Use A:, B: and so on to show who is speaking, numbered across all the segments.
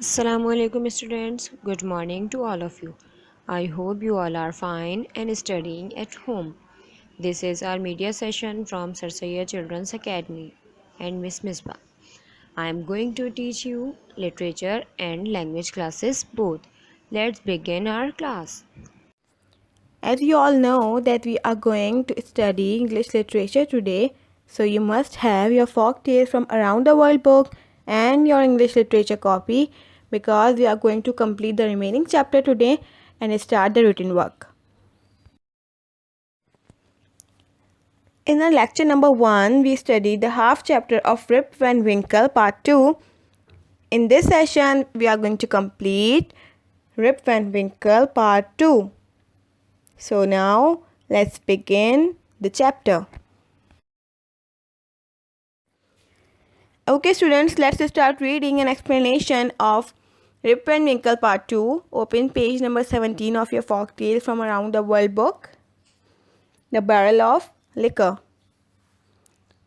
A: Assalamualaikum students. Good morning to all of you. I hope you all are fine and studying at home. This is our media session from Sarsaya Children's Academy and Miss Misbah. I am going to teach you literature and language classes both. Let's begin our class.
B: As you all know that we are going to study English literature today, so you must have your folk tales from around the world book and your English literature copy because we are going to complete the remaining chapter today and start the written work. In our lecture number 1, we studied the half chapter of Rip Van Winkle part 2. In this session, we are going to complete Rip Van Winkle part 2. So now, let's begin the chapter. Okay students, let's start reading an explanation of Rip Van Winkle part 2. Open page number 17 of your folk tale from around the world book. The barrel of liquor.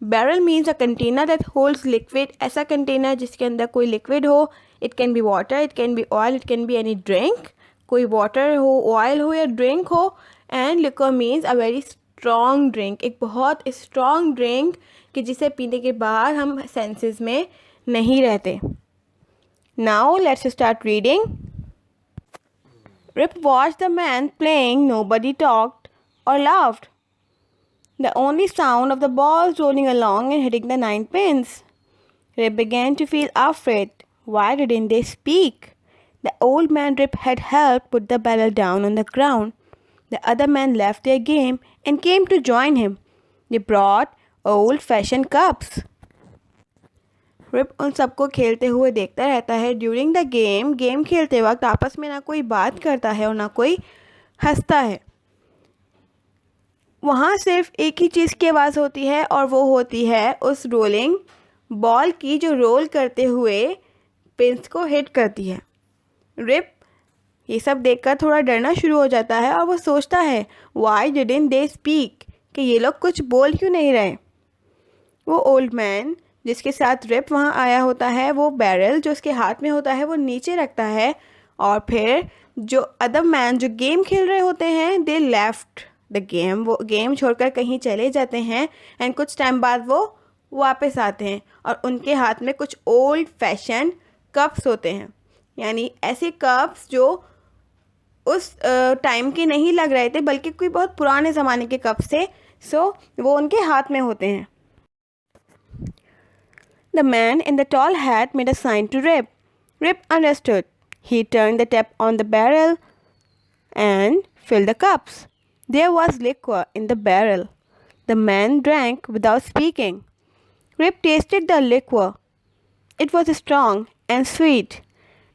B: Barrel means a container that holds liquid. ऐसा container जिसके अंदर कोई liquid हो. It can be water, it can be oil, it can be any drink. कोई water हो, oil हो या drink हो. And liquor means a very strong drink. एक बहुत strong drink कि जिसे पीने के बाद हम senses में नहीं रहते. Now let's start reading. Rip watched the man playing. Nobody talked or laughed. The only sound of the balls rolling along and hitting the 9 pins. Rip began to feel afraid. Why didn't they speak? The old man Rip had helped put the barrel down on the ground. The other men left their game and came to join him. They brought old-fashioned cups. रिप उन सबको खेलते हुए देखता रहता है. During the game खेलते वक्त आपस में ना कोई बात करता है और ना कोई हंसता है. वहाँ सिर्फ एक ही चीज़ की आवाज़ होती है और वो होती है उस रोलिंग बॉल की जो रोल करते हुए पिंस को हिट करती है. रिप ये सब देखकर थोड़ा डरना शुरू हो जाता है और वो सोचता है वाई डिडंट दे स्पीक, कि ये लोग कुछ बोल क्यों नहीं रहे. वो ओल्ड मैन जिसके साथ रिप वहाँ आया होता है वो बैरल जो उसके हाथ में होता है वो नीचे रखता है और फिर जो अदर मैन जो गेम खेल रहे होते हैं दे लेफ्ट द गेम, वो गेम छोड़कर कहीं चले जाते हैं. एंड कुछ टाइम बाद वो वापस आते हैं और उनके हाथ में कुछ ओल्ड फैशन कप्स होते हैं, यानी ऐसे कप्स जो उस टाइम के नहीं लग रहे थे बल्कि कोई बहुत पुराने ज़माने के कप्स थे. सो वो उनके हाथ में होते हैं. The man in the tall hat made a sign to Rip. Rip understood. He turned the tap on the barrel and filled the cups. There was liquor in the barrel. The man drank without speaking. Rip tasted the liquor. It was strong and sweet.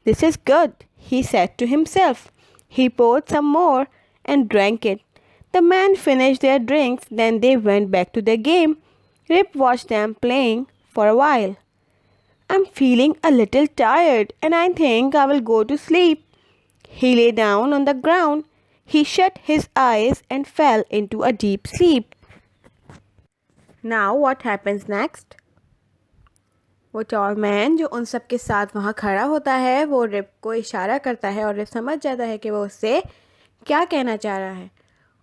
B: This is good, he said to himself. He poured some more and drank it. The men finished their drinks, then they went back to their game. Rip watched them playing for a while. I'm feeling a little tired and I think I will go to sleep. He lay down on the ground. He shut his eyes and fell into a deep sleep. Now what happens next? वो tall man जो उन सब के साथ वहाँ खड़ा होता है वो रिप को इशारा करता है और रिप समझ जाता है कि वो उससे क्या कहना चाह रहा है.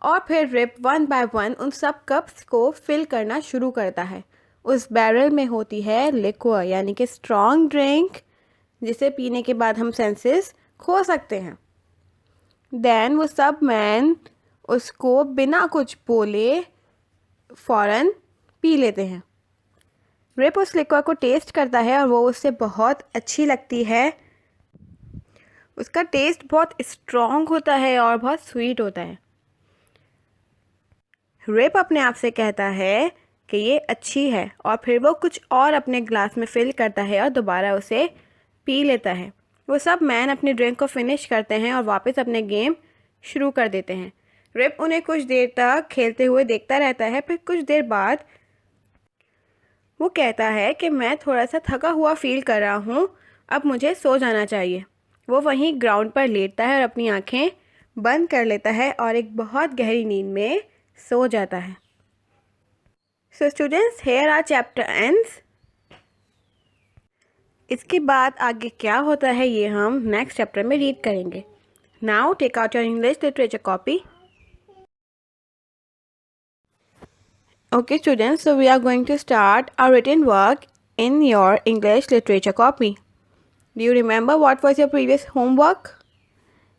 B: और फिर रिप वन बाय वन उन सब कप्स को फिल करना शुरू करता है. उस बैरल में होती है लिक्वर यानी कि स्ट्रॉन्ग ड्रिंक जिसे पीने के बाद हम सेंसेस खो सकते हैं. देन वो सब मैन उसको बिना कुछ बोले फ़ौरन पी लेते हैं. रिप उस लिक्वर को टेस्ट करता है और वो उससे बहुत अच्छी लगती है. उसका टेस्ट बहुत स्ट्रॉन्ग होता है और बहुत स्वीट होता है. रिप अपने आप से कहता है कि ये अच्छी है और फिर वो कुछ और अपने ग्लास में फिल करता है और दोबारा उसे पी लेता है. वो सब मैन अपने ड्रिंक को फिनिश करते हैं और वापस अपने गेम शुरू कर देते हैं. रिप उन्हें कुछ देर तक खेलते हुए देखता रहता है. फिर कुछ देर बाद वो कहता है कि मैं थोड़ा सा थका हुआ फील कर रहा हूँ, अब मुझे सो जाना चाहिए. वो वहीं ग्राउंड पर लेटता है और अपनी आँखें बंद कर लेता है और एक बहुत गहरी नींद में सो जाता है. So students, here our chapter ends. इसके बाद आगे क्या होता है ये हम नेक्स्ट चैप्टर में रीड करेंगे. Now take out your English literature copy. Okay students, so we are going to start our written work in your English literature copy. Do you remember what was your previous homework?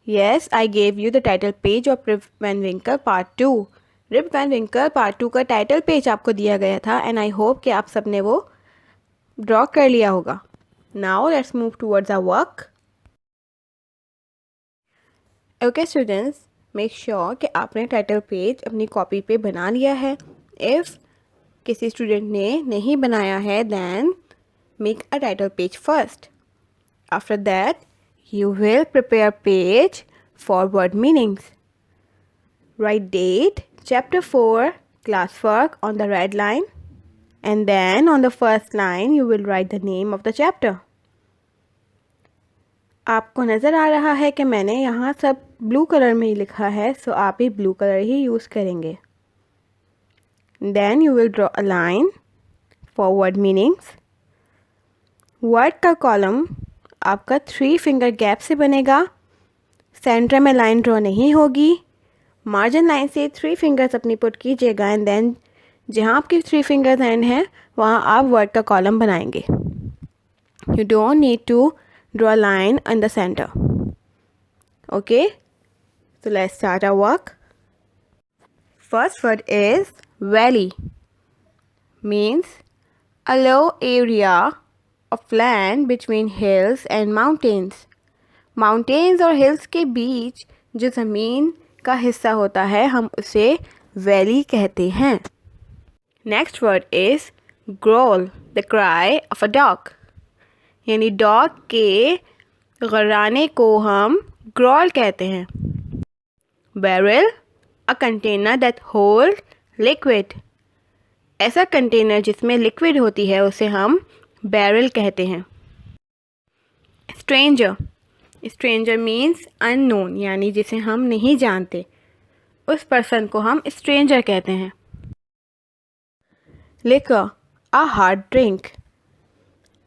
B: Yes, I gave you the title page of Rip Van Winkle Part 2. Rip Van Winkle Part 2 का title page आपको दिया गया था and I hope कि आप सबने वो draw कर लिया होगा. Now let's move towards our work. Okay students, make sure कि आपने टाइटल पेज अपनी कॉपी पे बना लिया है. If किसी स्टूडेंट ने नहीं बनाया है then make a title page first. After that you will prepare page for word meanings. Write date, chapter 4, classwork on the red line, and then on the first line you will write the name of the chapter. आपको नज़र आ रहा है कि मैंने यहाँ सब blue colour में ही लिखा है, सो आप भी ब्लू कलर ही यूज़ करेंगे. Then you will draw a line for word meanings. Word का कॉलम आपका 3 फिंगर गैप से बनेगा. सेंटर में लाइन ड्रॉ नहीं होगी. मार्जिन लाइन से 3 फिंगर्स अपनी पुट कीजिएगा एंड देन जहाँ आपकी 3 फिंगर्स एंड हैं वहाँ आप वर्ड का कॉलम बनाएंगे. You don't need to draw a line in the center. Okay, so let's start our work. First word is valley. Means a low area of land between hills and mountains. Mountains और hills के बीच जो ज़मीन का हिस्सा होता है हम उसे valley कहते हैं. Next word is growl, the cry of a dog. यानी डॉग के गर्राने को हम ग्रॉल कहते हैं. Barrel, a container that hold liquid. ऐसा कंटेनर जिसमें लिक्विड होती है उसे हम बैरल कहते हैं. स्ट्रेंजर, स्ट्रेंजर मीन्स अननोन, यानी जिसे हम नहीं जानते, उस पर्सन को हम स्ट्रेंजर कहते हैं. Liquor, a hard drink.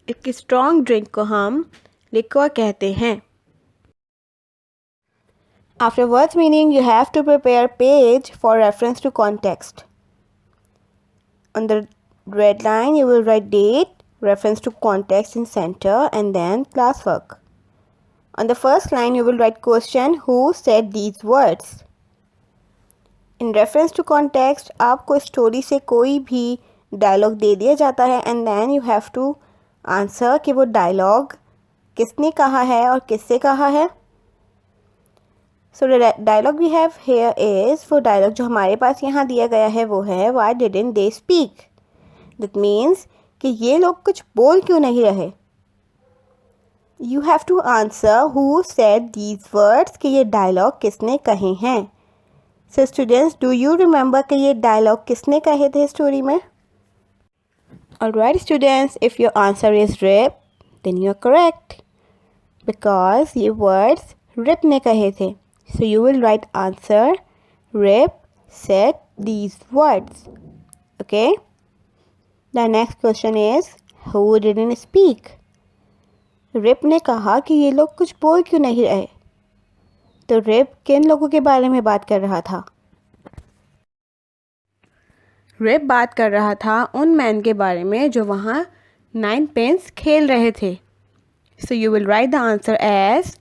B: एक स्ट्रॉन्ग ड्रिंक को हम लिक्वर कहते हैं. After words meaning, you have to prepare page for reference to context. On the red line, you will write date, reference to context in center, and then classwork. On the first line, you will write question, who said these words? In reference to context, आपको story से कोई भी dialogue दे दिया जाता है and then you have to answer कि वो dialogue किसने कहा है और किससे कहा है. So dialogue we have here is, वो डायलॉग जो हमारे पास यहाँ दिया गया है वो है why didn't they speak. That means कि ये लोग कुछ बोल क्यों नहीं रहे. You have to answer who said these words, कि ये डायलॉग किसने कहे हैं. So students, do you remember कि ये डायलॉग किसने कहे थे स्टोरी में? Alright students, if your answer is Rip, then you are correct because ये words Rip ने कहे थे. So you will write answer, Rip said these words. Okay. The next question is who didn't speak? Rip ने कहा कि ये लोग कुछ बोल क्यों नहीं रहे. तो Rip किन लोगों के बारे में बात कर रहा था? रिप बात कर रहा था उन मैन के बारे में जो वहाँ 9 पेंस खेल रहे थे. So you will write the answer as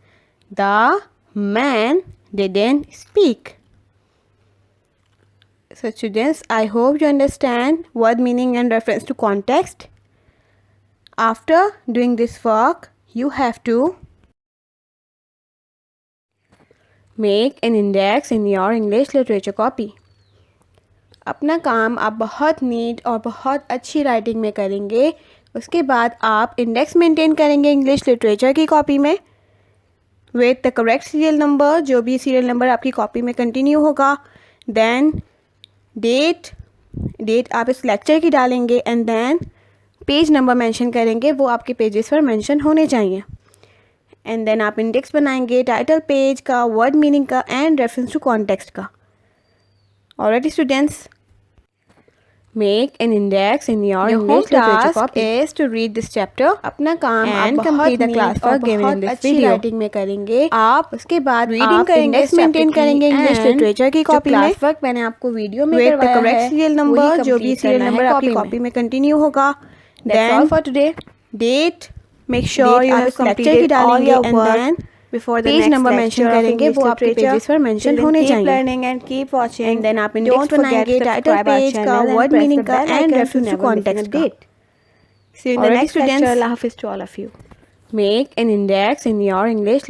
B: the man didn't speak. So students, I hope you understand word meaning and reference to context. After doing this work you have to make an index in your English literature copy. अपना काम आप बहुत NEET और बहुत अच्छी writing में करेंगे. उसके बाद आप इंडेक्स मेंटेन करेंगे इंग्लिश लिटरेचर की कॉपी में with the correct serial number, जो भी सीरियल नंबर आपकी कॉपी में कंटिन्यू होगा. देन डेट आप इस लेक्चर की डालेंगे and then page number mention करेंगे, वो आपके पेजेस पर मेंशन होने चाहिए. एंड देन आप इंडेक्स बनाएंगे टाइटल पेज का, वर्ड मीनिंग का एंड रेफरेंस टू कॉन्टेक्स्ट का. Alright students, Make an index in your
C: Your
B: English
C: home
B: literature
C: task
B: copy
C: is to read this chapter
B: अपना काम
C: and
B: आप
C: complete the
B: बहुत
C: class
B: neat और
C: work given in
B: बहुत
C: this
B: अच्छी
C: video.
B: Writing में करेंगे।
C: आप
B: उसके बाद
C: रीडिंग
B: आप
C: करेंगे
B: इंडेक्स
C: इस
B: मेंटेन
C: chapter की
B: करेंगे इंग्लिश
C: and
B: लिटरेचर की
C: जो
B: कॉपी में।
C: class work मैंने आपको वीडियो में
B: With the
C: करवाया
B: correct
C: है
B: serial
C: वही
B: number जो भी
C: complete
B: serial
C: करना
B: number
C: है
B: आपकी
C: copy
B: कॉपी
C: में।
B: में कंटिन्यू होगा।
C: That's all for today.
B: Date, make sure
C: Date
B: you
C: आप
B: have
C: इस lecture
B: completed
C: की
B: all
C: डालेंगे
B: your
C: and
B: work
C: then
B: before the
C: page
B: next
C: number
B: lecture
C: mention
B: of
C: करेंगे
B: English
C: वो आपके
B: literature.
C: पेजेस पर मेंशन
B: Children,
C: होने
B: keep
C: चाहिए।
B: learning and keep watching.
C: And then आप इंडेक्स
B: Don't forget
C: बनाएंगे
B: to
C: title
B: subscribe our
C: page का
B: channel and
C: word
B: press
C: meaning
B: the
C: का
B: bell
C: and
B: icon to
C: reference to
B: never miss
C: context
B: an
C: का।
B: update. See you in the
C: Alright
B: next lecture.
C: students,
B: Allah Hafiz to all of you.
C: make an index in your English